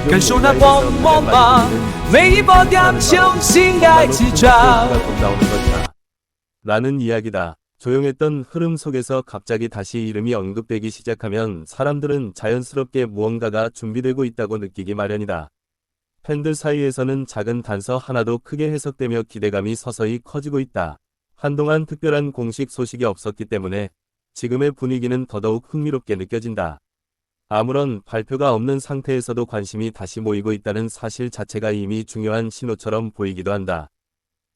感受那光芒，每一波点重新爱起床。 라는 이야기다. 조용했던 흐름 속에서 갑자기 다시 이름이 언급되기 시작하면 사람들은 자연스럽게 무언가가 준비되고 있다고 느끼기 마련이다. 팬들 사이에서는 작은 단서 하나도 크게 해석되며 기대감이 서서히 커지고 있다. 한동안 특별한 공식 소식이 없었기 때문에 지금의 분위기는 더더욱 흥미롭게 느껴진다. 아무런 발표가 없는 상태에서도 관심이 다시 모이고 있다는 사실 자체가 이미 중요한 신호처럼 보이기도 한다.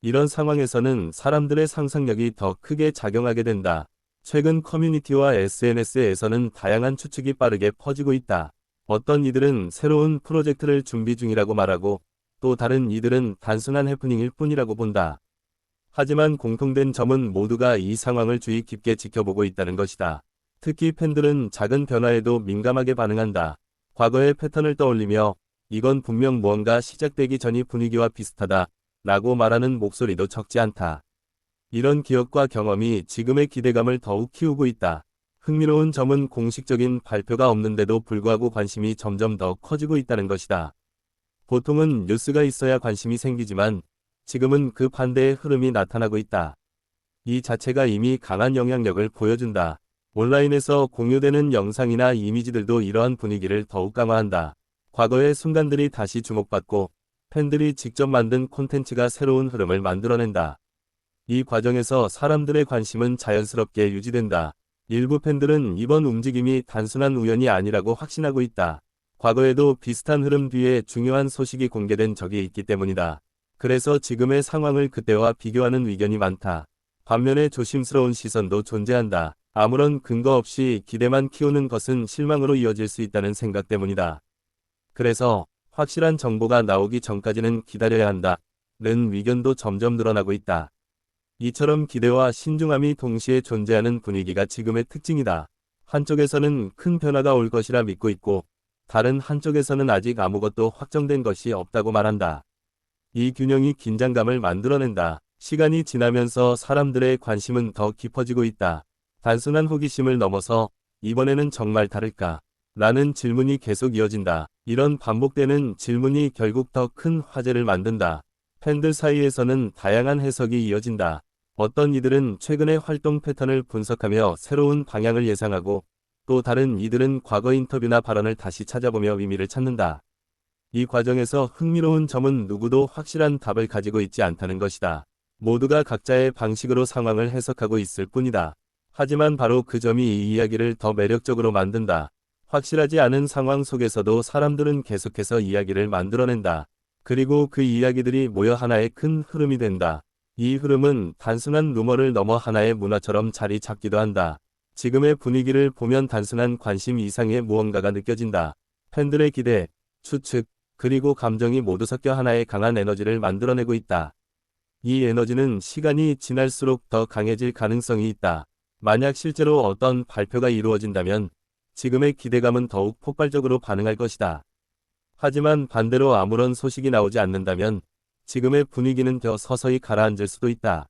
이런 상황에서는 사람들의 상상력이 더 크게 작용하게 된다. 최근 커뮤니티와 SNS에서는 다양한 추측이 빠르게 퍼지고 있다. 어떤 이들은 새로운 프로젝트를 준비 중이라고 말하고 또 다른 이들은 단순한 해프닝일 뿐이라고 본다. 하지만 공통된 점은 모두가 이 상황을 주의 깊게 지켜보고 있다는 것이다. 특히 팬들은 작은 변화에도 민감하게 반응한다. 과거의 패턴을 떠올리며 이건 분명 무언가 시작되기 전이 분위기와 비슷하다 라고 말하는 목소리도 적지 않다. 이런 기억과 경험이 지금의 기대감을 더욱 키우고 있다. 흥미로운 점은 공식적인 발표가 없는데도 불구하고 관심이 점점 더 커지고 있다는 것이다. 보통은 뉴스가 있어야 관심이 생기지만 지금은 그 반대의 흐름이 나타나고 있다. 이 자체가 이미 강한 영향력을 보여준다. 온라인에서 공유되는 영상이나 이미지들도 이러한 분위기를 더욱 강화한다. 과거의 순간들이 다시 주목받고 팬들이 직접 만든 콘텐츠가 새로운 흐름을 만들어낸다. 이 과정에서 사람들의 관심은 자연스럽게 유지된다. 일부 팬들은 이번 움직임이 단순한 우연이 아니라고 확신하고 있다. 과거에도 비슷한 흐름 뒤에 중요한 소식이 공개된 적이 있기 때문이다. 그래서 지금의 상황을 그때와 비교하는 의견이 많다. 반면에 조심스러운 시선도 존재한다. 아무런 근거 없이 기대만 키우는 것은 실망으로 이어질 수 있다는 생각 때문이다. 그래서 확실한 정보가 나오기 전까지는 기다려야 한다는 의견도 점점 늘어나고 있다. 이처럼 기대와 신중함이 동시에 존재하는 분위기가 지금의 특징이다. 한쪽에서는 큰 변화가 올 것이라 믿고 있고 다른 한쪽에서는 아직 아무것도 확정된 것이 없다고 말한다. 이 균형이 긴장감을 만들어낸다. 시간이 지나면서 사람들의 관심은 더 깊어지고 있다. 단순한 호기심을 넘어서 이번에는 정말 다를까? 라는 질문이 계속 이어진다. 이런 반복되는 질문이 결국 더 큰 화제를 만든다. 팬들 사이에서는 다양한 해석이 이어진다. 어떤 이들은 최근의 활동 패턴을 분석하며 새로운 방향을 예상하고 또 다른 이들은 과거 인터뷰나 발언을 다시 찾아보며 의미를 찾는다. 이 과정에서 흥미로운 점은 누구도 확실한 답을 가지고 있지 않다는 것이다. 모두가 각자의 방식으로 상황을 해석하고 있을 뿐이다. 하지만 바로 그 점이 이 이야기를 더 매력적으로 만든다. 확실하지 않은 상황 속에서도 사람들은 계속해서 이야기를 만들어낸다. 그리고 그 이야기들이 모여 하나의 큰 흐름이 된다. 이 흐름은 단순한 루머를 넘어 하나의 문화처럼 자리 잡기도 한다. 지금의 분위기를 보면 단순한 관심 이상의 무언가가 느껴진다. 팬들의 기대, 추측, 그리고 감정이 모두 섞여 하나의 강한 에너지를 만들어내고 있다. 이 에너지는 시간이 지날수록 더 강해질 가능성이 있다. 만약 실제로 어떤 발표가 이루어진다면 지금의 기대감은 더욱 폭발적으로 반응할 것이다. 하지만 반대로 아무런 소식이 나오지 않는다면 지금의 분위기는 더 서서히 가라앉을 수도 있다.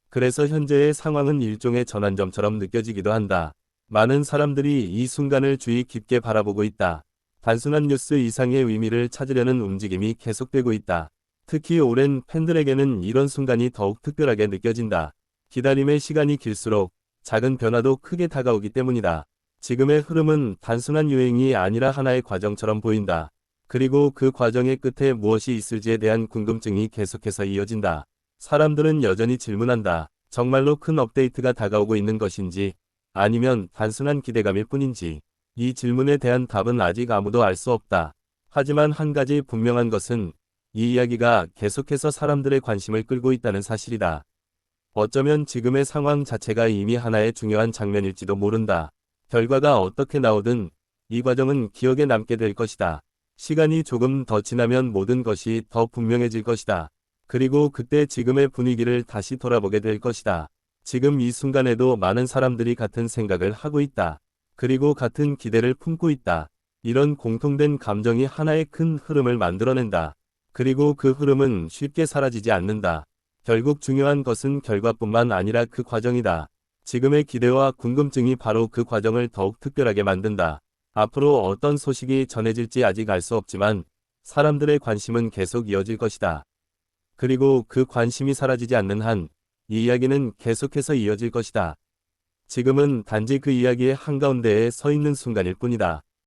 그래서 현재의 상황은 일종의 전환점처럼 느껴지기도 한다. 많은 사람들이 이 순간을 주의 깊게 바라보고 있다. 단순한 뉴스 이상의 의미를 찾으려는 움직임이 계속되고 있다. 특히 오랜 팬들에게는 이런 순간이 더욱 특별하게 느껴진다. 기다림의 시간이 길수록 작은 변화도 크게 다가오기 때문이다. 지금의 흐름은 단순한 유행이 아니라 하나의 과정처럼 보인다. 그리고 그 과정의 끝에 무엇이 있을지에 대한 궁금증이 계속해서 이어진다. 사람들은 여전히 질문한다. 정말로 큰 업데이트가 다가오고 있는 것인지 아니면 단순한 기대감일 뿐인지. 이 질문에 대한 답은 아직 아무도 알 수 없다. 하지만 한 가지 분명한 것은 이 이야기가 계속해서 사람들의 관심을 끌고 있다는 사실이다. 어쩌면 지금의 상황 자체가 이미 하나의 중요한 장면일지도 모른다. 결과가 어떻게 나오든 이 과정은 기억에 남게 될 것이다. 시간이 조금 더 지나면 모든 것이 더 분명해질 것이다. 그리고 그때 지금의 분위기를 다시 돌아보게 될 것이다. 지금 이 순간에도 많은 사람들이 같은 생각을 하고 있다. 그리고 같은 기대를 품고 있다. 이런 공통된 감정이 하나의 큰 흐름을 만들어낸다. 그리고 그 흐름은 쉽게 사라지지 않는다. 결국 중요한 것은 결과뿐만 아니라 그 과정이다. 지금의 기대와 궁금증이 바로 그 과정을 더욱 특별하게 만든다. 앞으로 어떤 소식이 전해질지 아직 알 수 없지만 사람들의 관심은 계속 이어질 것이다. 그리고 그 관심이 사라지지 않는 한 이 이야기는 계속해서 이어질 것이다. 지금은 단지 그 이야기의 한가운데에 서 있는 순간일 뿐이다.